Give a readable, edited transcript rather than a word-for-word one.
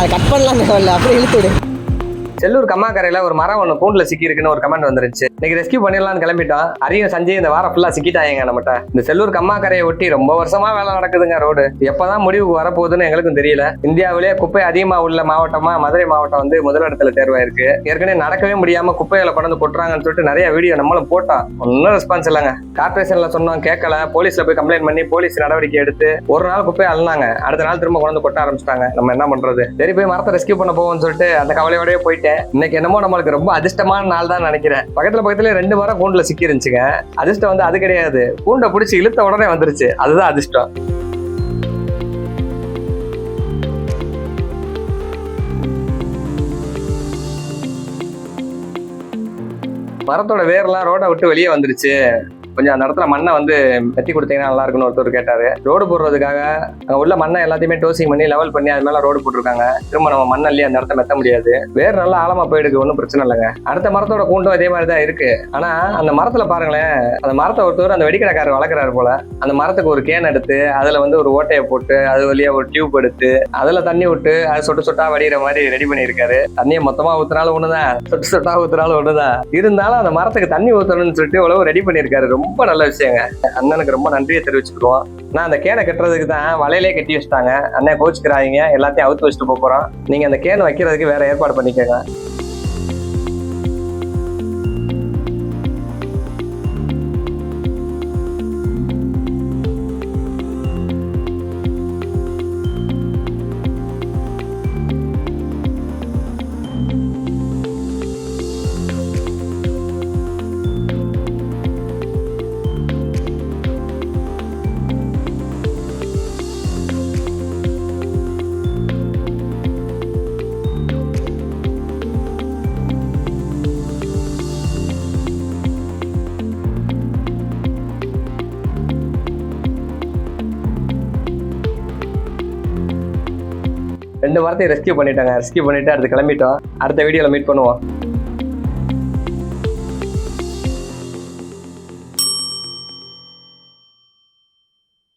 அதை கட் பண்ணலாம் தேவையில்ல, அப்படியே இழுத்து விடு. செல்லூர் கம்மாக்கரையில ஒரு மரம் ஒன்று கூண்டுல சிக்கி இருக்குன்னு ஒரு கமெண்ட் வந்துருச்சு. இன்னைக்கு ரெஸ்கியூ பண்ணிடலாம்னு கிளம்பிட்டோம். அரியும் சஞ்சய் இந்த வாரம் ஃபுல்லா சிக்கிட்டாங்க நம்மகிட்ட. இந்த செல்லூர் கம்மாக்கரையை ஒட்டி ரொம்ப வருஷமா வேலை நடக்குதுங்க. ரோடு எப்பதான் முடிவுக்கு வரப்போகுதுன்னு எங்களுக்கும் தெரியல. இந்தியாவிலேயே குப்பை அதிகமா உள்ள மாவட்டமா மதுரை மாவட்டம் வந்து முதலிடத்துல தேர்வாயிருக்கு. ஏற்கனவே நடக்கவே முடியாம குப்பைகளை கொண்டு கொட்டுறாங்கன்னு சொல்லிட்டு நிறைய வீடியோ நம்மளும் போட்டோம். ஒன்னும் ரெஸ்பான்ஸ் இல்லைங்க. கார்பரேஷன்ல சொன்னோம் கேட்கல. போலீஸ்ல போய் கம்ப்ளைண்ட் பண்ணி போலீஸ் நடவடிக்கை எடுத்து ஒரு நாள் குப்பையை அழுனாங்க. அடுத்த நாள் திரும்ப கொண்டு கொட்ட ஆரம்பிச்சிட்டாங்க. நம்ம என்ன பண்றது? சரி போய் மரத்தை ரெஸ்கியூ பண்ண போவோம்னு சொல்லிட்டு அந்த கவலையோடய போயிட்டேன். இன்னைக்கு என்னமோ நம்மளுக்கு ரொம்ப அதிர்ஷ்டமான நாள் தான் நினைக்கிறேன். பக்கத்துல 2 மரம் கூண்டுல சிக்கி இருந்துச்சுங்க. அதிர்ஷ்டம் வந்து அது கிடையாது, கூண்டை பிடிச்சி இழுத்த உடனே வந்துருச்சு. அதுதான் அதிர்ஷ்டம். மரத்தோட வேர்லாம் ரோட விட்டு வெளியே வந்துருச்சு. கொஞ்சம் அந்த இடத்துல மண்ணை வந்து வெட்டி கொடுத்தீங்கன்னா நல்லா இருக்குன்னு ஒருத்தர் கேட்டாரு. ரோடு போடுறதுக்காக அங்கே உள்ள மண்ணை எல்லாத்தையுமே டோசிங் பண்ணி லெவல் பண்ணி அது மேலே ரோடு போட்டிருக்காங்க. திரும்ப நம்ம மண்ணல்லி அந்த இடத்த மெத்த முடியாது. வேறு நல்லா ஆழமா போயிடுக்கு, ஒன்றும் பிரச்சனை இல்லைங்க. அடுத்த மரத்தோட கூண்டும் அதே மாதிரி தான் இருக்கு. ஆனா அந்த மரத்துல பாருங்களேன், அந்த மரத்தை ஒருத்தவர் அந்த வெடிக்கடைக்காரர் வளர்க்குறாரு போல. அந்த மரத்துக்கு ஒரு கேன் எடுத்து அதுல வந்து ஒரு ஓட்டையை போட்டு அது வழியா ஒரு டியூப் எடுத்து அதுல தண்ணி விட்டு அது சொட்டு சொட்டா வடிகிற மாதிரி ரெடி பண்ணியிருக்காரு. தண்ணியை மொத்தமா ஊத்துனாலும் ஒண்ணுதான், சொட்டு சொட்டா ஊத்துனாலும் ஒண்ணுதான். இருந்தாலும் அந்த மரத்துக்கு தண்ணி ஊத்தணும்னு சொல்லிட்டு இவ்வளவு ரெடி பண்ணியிருக்காரு. ரொம்ப நல்ல விஷயங்க. அண்ணனுக்கு ரொம்ப நன்றியை தெரிவிச்சுக்குவோம். நான் அந்த கேனை கட்டுறதுக்கு தான் வலையிலே கட்டி வச்சுட்டாங்க. அண்ணன் கோச்சுக்கிறாங்க, எல்லாத்தையும் அவுத்து வச்சுட்டு போறோம். நீங்க அந்த கேன் வைக்கிறதுக்கு வேற ஏற்பாடு பண்ணிக்கோங்க. ரெண்டு வாரத்தையும் ரெஸ்கியூ பண்ணிட்டாங்க. ரெஸ்கியூ பண்ணிட்டு அடுத்து கிளம்பிட்டோம். அடுத்த வீடியோல மீட் பண்ணுவோம்.